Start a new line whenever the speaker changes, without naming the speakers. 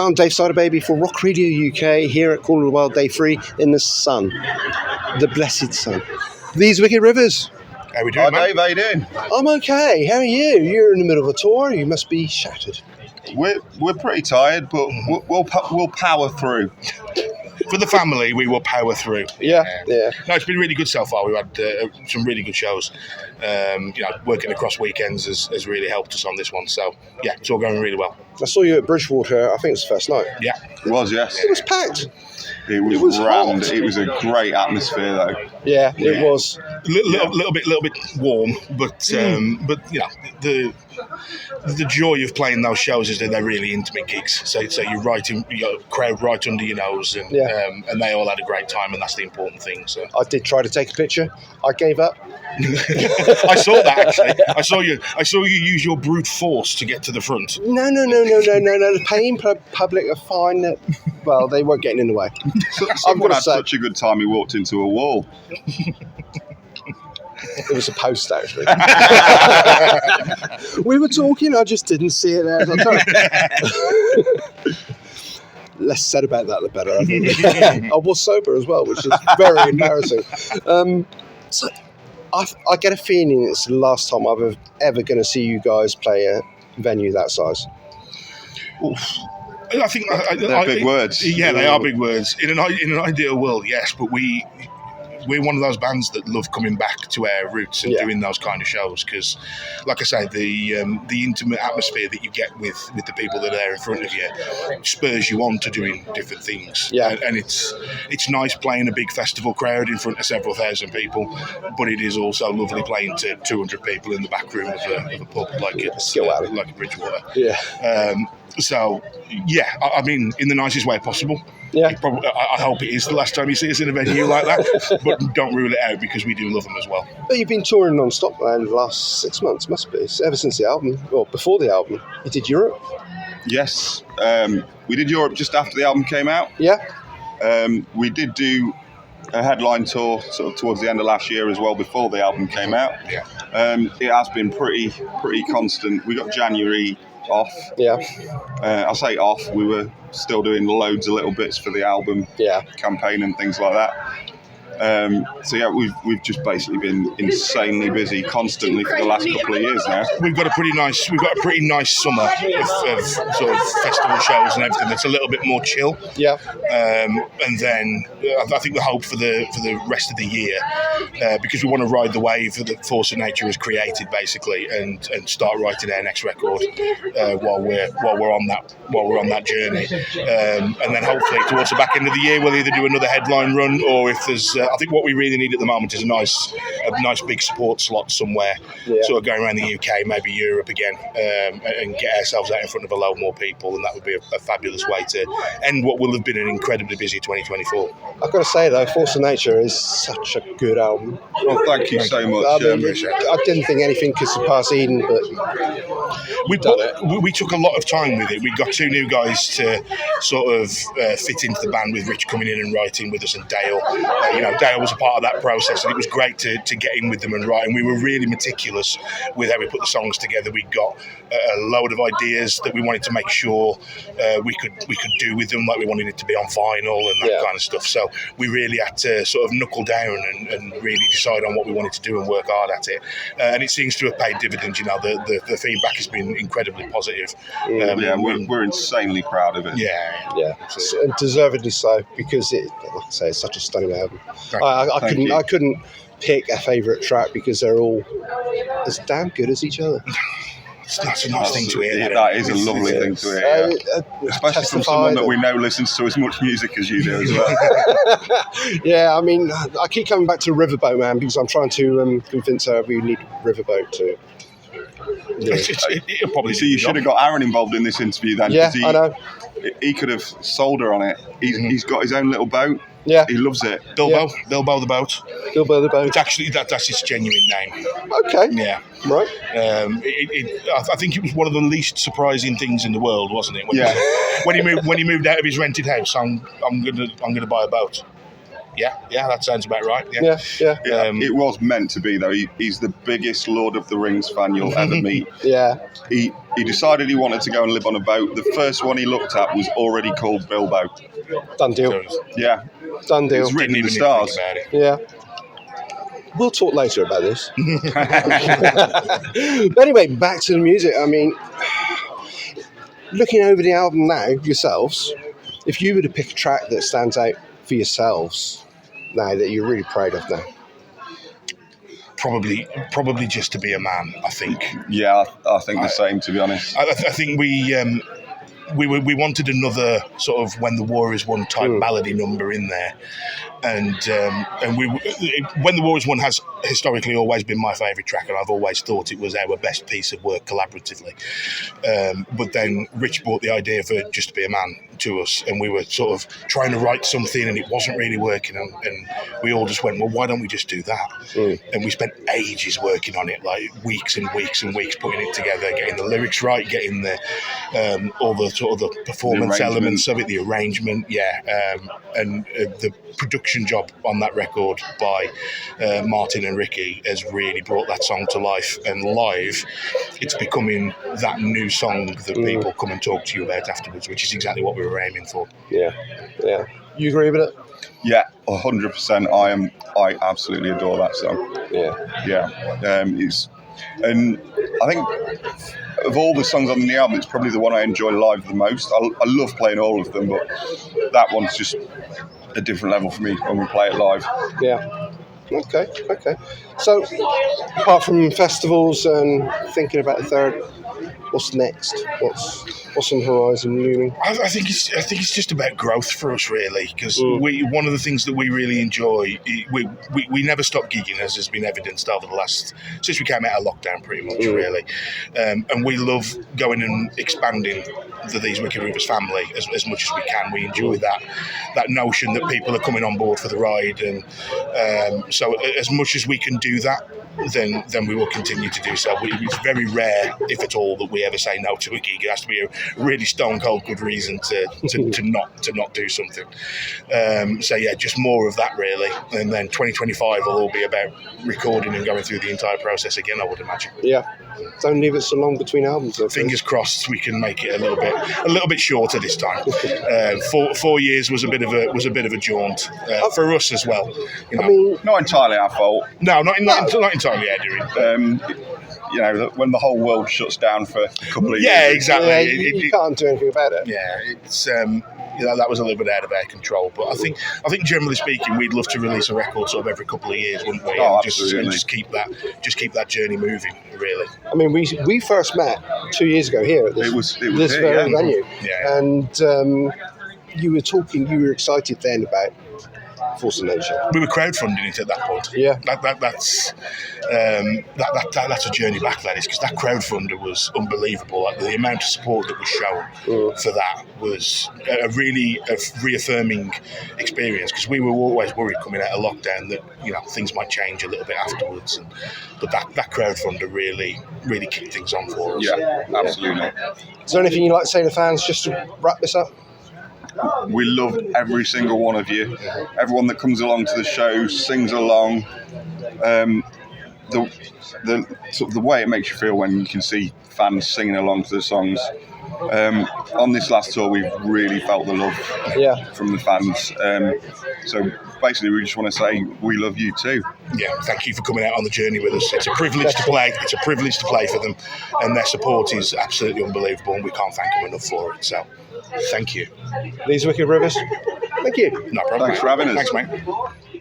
I'm Dave Siderbaby for Rock Radio UK here at Corner of the World Day 3 in the sun. The blessed sun. These Wicked Rivers.
How we doing,
Dave, how you doing?
I'm okay. How are you? You're in the middle of a tour. You must be shattered.
We're pretty tired, but we'll power through.
For the family, we will power through.
Yeah.
No, it's been really good so far. We've had some really good shows. Working across weekends has really helped us on this one. So, yeah, it's all going really well.
I saw you at Bridgewater, I think it was the first night.
Yeah.
It was, yes.
It was packed.
It was rammed.
hot.
It was a great atmosphere, though.
Yeah, it was.
Little bit warm, but the joy of playing those shows is that they're really intimate gigs. So you got a crowd right under your nose, and they all had a great time, and that's the important thing. So
I did try to take a picture. I gave up.
I saw that actually. I saw you use your brute force to get to the front.
No. The paying public are fine. Well, they weren't getting in the way.
Someone had such a good time, he walked into a wall.
It was a post, actually. We were talking, I just didn't see it there. Less said about that, the better, I think. I was sober as well, which is very embarrassing. So I get a feeling it's the last time I'm ever going to see you guys play a venue that size.
Oof. I think
they're big words.
Yeah, they are big words. In an ideal world, yes, but we're one of those bands that love coming back to our roots and doing those kind of shows because, like I say, the intimate atmosphere that you get with the people that are there in front of you spurs you on to doing different things.
Yeah,
and it's nice playing a big festival crowd in front of several thousand people, but it is also lovely playing to 200 people in the back room of a pub like like Bridgewater.
Yeah.
So, yeah, I mean, in the nicest way possible.
Yeah.
I hope it is the last time you see us in a venue like that, but don't rule it out because we do love them as well.
But you've been touring non-stop in the last 6 months, must be, ever since the album, or before the album. You did Europe?
Yes. We did Europe just after the album came out.
Yeah.
We did do a headline tour sort of towards the end of last year as well, before the album came out.
Yeah.
It has been pretty constant. We got January off.
Yeah.
I say off, we were still doing loads of little bits for the album campaign and things like that. We've just basically been insanely busy constantly for the last couple of years now.
We've got a pretty nice summer of sort of festival shows and everything that's a little bit more chill.
Yeah.
And then I think the hope for the rest of the year, because we want to ride the wave that Force of Nature has created basically, and start writing our next record while we're on that journey. And then hopefully towards the back end of the year we'll either do another headline run, or if there's I think what we really need at the moment is a nice big support slot somewhere, sort of going around the UK, maybe Europe again, and get ourselves out in front of a load more people, and that would be a fabulous way to end what will have been an incredibly busy 2024.
I've got to say though, Force of Nature is such a good album.
Well, thank you so much.
I didn't think anything could surpass Eden, but
we took a lot of time with it. We got two new guys to sort of fit into the band, with Rich coming in and writing with us, and Dale. Dale was a part of that process, and it was great to get in with them and write. And we were really meticulous with how we put the songs together. We got a load of ideas that we wanted to make sure we could do with them, like we wanted it to be on vinyl and that kind of stuff. So we really had to sort of knuckle down and really decide on what we wanted to do and work hard at it. And it seems to have paid dividends. The feedback has been incredibly positive.
We're insanely proud of it.
Yeah.
And deservedly so, because it, like I say, it's such a stunning album. I couldn't pick a favourite track because they're all as damn good as each other.
That's a nice thing to hear.
That is a lovely thing to hear. Especially from someone that we know listens to as much music as you do as well.
Yeah, I mean, I keep coming back to Riverboat Man because I'm trying to convince her we need Riverboat to.
It'll probably
so you should have got Aaron involved in this interview then.
Yeah, I know.
He could have sold her on it. He's got his own little boat.
Yeah,
he loves it.
Bilbo the boat.
Bilbo the boat.
It's actually that's his genuine name.
Okay.
Yeah.
Right.
I think it was one of the least surprising things in the world, wasn't it? When he moved out of his rented house, I'm gonna buy a boat. Yeah, that sounds about right. Yeah.
It was meant to be though. He's the biggest Lord of the Rings fan you'll ever meet.
Yeah.
he decided he wanted to go and live on a boat. The first one he looked at was already called Bilbo.
Done deal.
Yeah,
Done deal.
it's written in the
Didn't even think
stars.
about it.
Yeah. We'll talk later about this. But anyway, back to the music. I mean, looking over the album now, yourselves, if you were to pick a track that stands out for yourselves now that you're really proud of now.
Probably Just to Be a Man, I think.
Yeah, I think the same, to be honest.
I think we wanted another sort of When the War Is Won type ballady number in there, and When the War Is Won has historically always been my favourite track, and I've always thought it was our best piece of work collaboratively. But then Rich brought the idea for Just to Be a Man to us, and we were sort of trying to write something, and it wasn't really working, and we all just went, well, why don't we just do that? And we spent ages working on it, like weeks and weeks and weeks putting it together, getting the lyrics right, getting the all the sort of the performance elements of it, the arrangement, and the production job on that record by Martin and Ricky has really brought that song to life. And live, it's becoming that new song that people come and talk to you about afterwards, which is exactly what we were aiming for.
Yeah. You agree with it?
Yeah, 100%. I absolutely adore that song.
Yeah.
And I think of all the songs on the album, it's probably the one I enjoy live the most. I love playing all of them, but that one's just a different level for me when we play it live.
Yeah. Okay. So, apart from festivals and thinking about the third, what's next? What's on the horizon looming?
I think it's just about growth for us, really, because one of the things that we really enjoy, we never stop gigging, as has been evidenced over the last, since we came out of lockdown, pretty much, really, and we love going and expanding These Wicked Rivers family as much as we can. We enjoy that notion that people are coming on board for the ride, and so as much as we can do that, then we will continue to do so. It's very rare, if at all, that we ever say no to a gig. It has to be a really stone cold good reason to not do something. So yeah, just more of that, really. And then 2025 will all be about recording and going through the entire process again, I would imagine.
Yeah. Don't leave it so long between albums.
Fingers crossed we can make it a little bit shorter this time. 4 years was a bit of a jaunt for us as well. You know?
I mean,
Not entirely our fault.
No, not entirely, Eddie.
When the whole world shuts down for a couple of years.
Yeah, exactly.
yeah, you can't do anything about it.
Yeah, it's that was a little bit out of our control. But I think generally speaking, we'd love to release a record sort of every couple of years, wouldn't we?
Oh,
and
absolutely.
just keep that journey moving, really.
I mean, we first met 2 years ago here at this
here,
very
yeah.
venue,
Yeah.
and you were excited then about Force of Nature.
We were crowdfunding it at that point.
Yeah.
That's a journey back, that is, because that crowdfunder was unbelievable. Like, the amount of support that was shown for that was a really reaffirming experience, because we were always worried coming out of lockdown that things might change a little bit afterwards, but that crowdfunder really kicked things on for us.
Yeah, absolutely.
Is there anything you'd like to say to fans just to wrap this up?
We love every single one of you. Everyone that comes along to the show, sings along. The way it makes you feel when you can see fans singing along to the songs. On this last tour, we've really felt the love from the fans. So basically, we just want to say we love you too.
Yeah, thank you for coming out on the journey with us. It's a privilege to play. It's a privilege to play for them, and their support is absolutely unbelievable, and we can't thank them enough for it. So, thank you.
These Wicked Rivers. Thank you.
No problem.
Thanks for having us.
Thanks, mate.